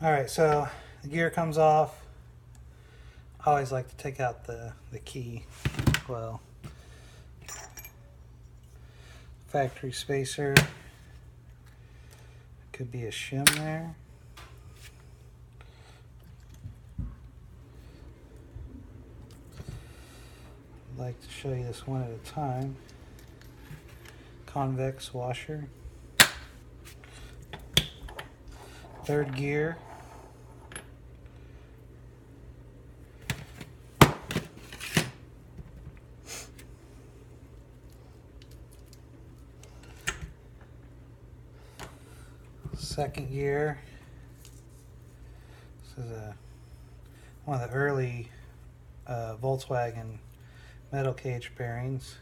Alright, so the gear comes off. I always like to take out the key. Well, factory spacer. Could be a shim there. I'd like to show you this one at a time. Convex washer. Third gear. Second gear. This is one of the early Volkswagen metal cage bearings.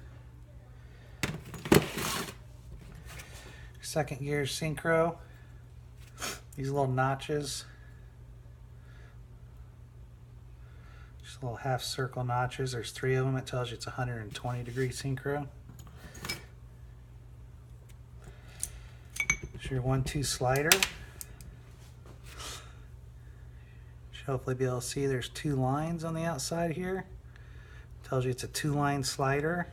Second gear synchro. These little notches, just little half circle notches. There's 3 of them. It tells you it's 120-degree synchro. It's your 1-2 slider. Should hopefully be able to see there's 2 lines on the outside here. Tells you it's a 2-line slider.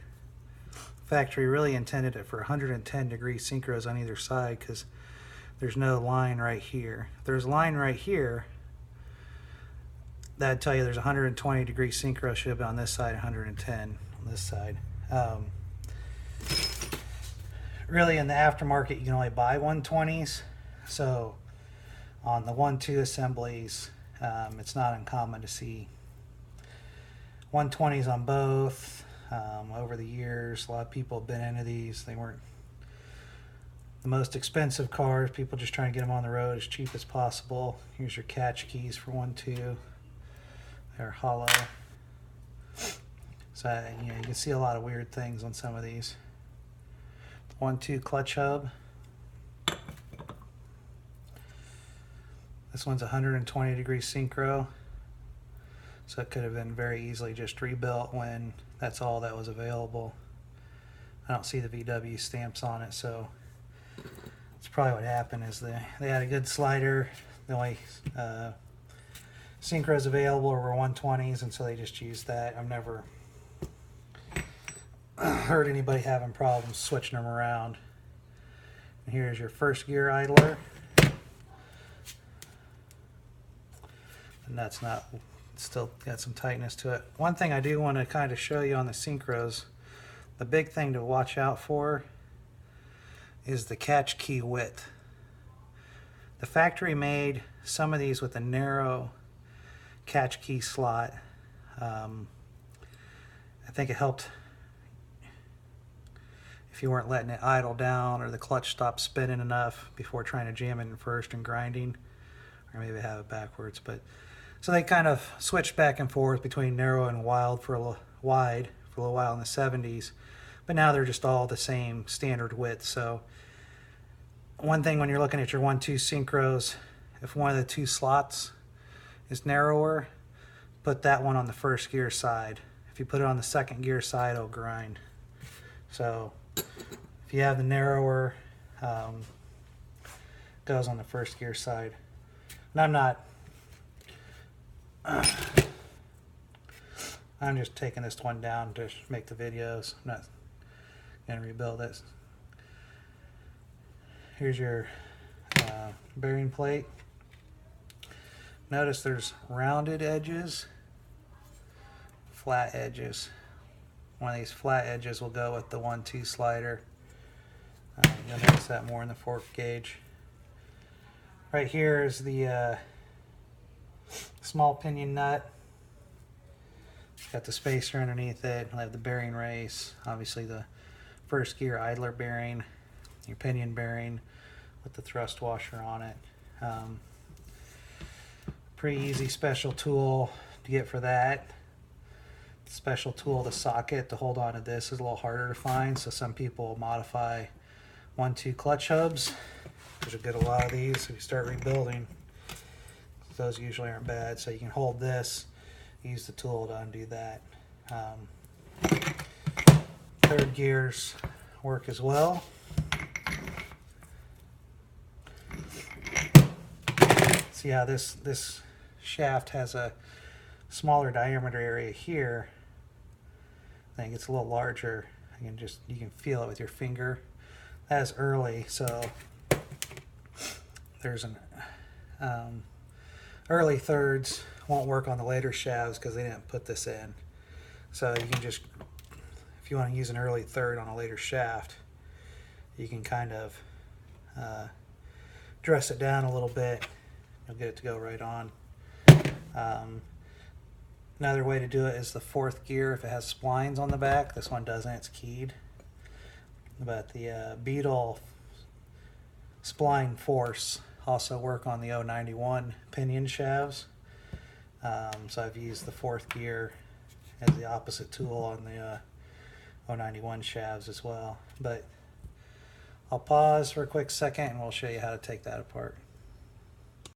Factory really intended it for 110-degree synchros on either side because there's no line right here. If there's a line right here, that'd tell you there's 120-degree synchro. Should have been on this side, 110 on this side. Really, in the aftermarket, you can only buy 120s. So on the 1-2 assemblies, it's not uncommon to see 120s on both. Over the years, a lot of people have been into these. They weren't the most expensive cars. People just trying to get them on the road as cheap as possible. Here's your catch keys for 1-2. They're hollow. So you can see a lot of weird things on some of these. 1-2 clutch hub. This one's 120-degree synchro. So it could have been very easily just rebuilt when that's all that was available. I don't see the VW stamps on it, so that's probably what happened. Is they had a good slider. The only synchros available were 120s, and so they just used that. I've never heard anybody having problems switching them around. And here's your first gear idler. And that's not, still got some tightness to it. One thing I do want to kind of show you on the synchros, the big thing to watch out for is the catch key width. The factory made some of these with a narrow catch key slot. I think it helped if you weren't letting it idle down or the clutch stopped spinning enough before trying to jam it in first and grinding, or maybe have it backwards. But so they kind of switched back and forth between narrow and wide for a little while in the 70s, but now they're just all the same standard width. So one thing when you're looking at your 1-2 synchros, if one of the 2 slots is narrower, put that one on the first gear side. If you put it on the second gear side, it'll grind. So if you have the narrower, goes on the first gear side. And I'm just taking this one down to make the videos. I'm not going to rebuild this. Here's your bearing plate. Notice there's rounded edges, flat edges. One of these flat edges will go with the 1-2 slider. You'll notice that more in the fork gauge. Right here is the small pinion nut. Got the spacer underneath it. I'll have the bearing race. Obviously the first gear idler bearing, your pinion bearing with the thrust washer on it. Pretty easy special tool to get for that. Special tool to socket to hold on to this is a little harder to find, so some people modify 1-2 clutch hubs. There's a good a lot of these if you start rebuilding. Those usually aren't bad, so you can hold this, use the tool to undo that. Third gears work as well. see how this shaft has a smaller diameter area here. I think it's a little larger. You can feel it with your finger. That's early, so there's an early thirds won't work on the later shafts because they didn't put this in. So you can just, if you want to use an early third on a later shaft, you can kind of dress it down a little bit. You'll get it to go right on. Another way to do it is the fourth gear if it has splines on the back. This one doesn't, it's keyed. But the Beetle spline force also work on the 091 pinion shafts. So I've used the fourth gear as the opposite tool on the 091 shafts as well. But I'll pause for a quick second and we'll show you how to take that apart.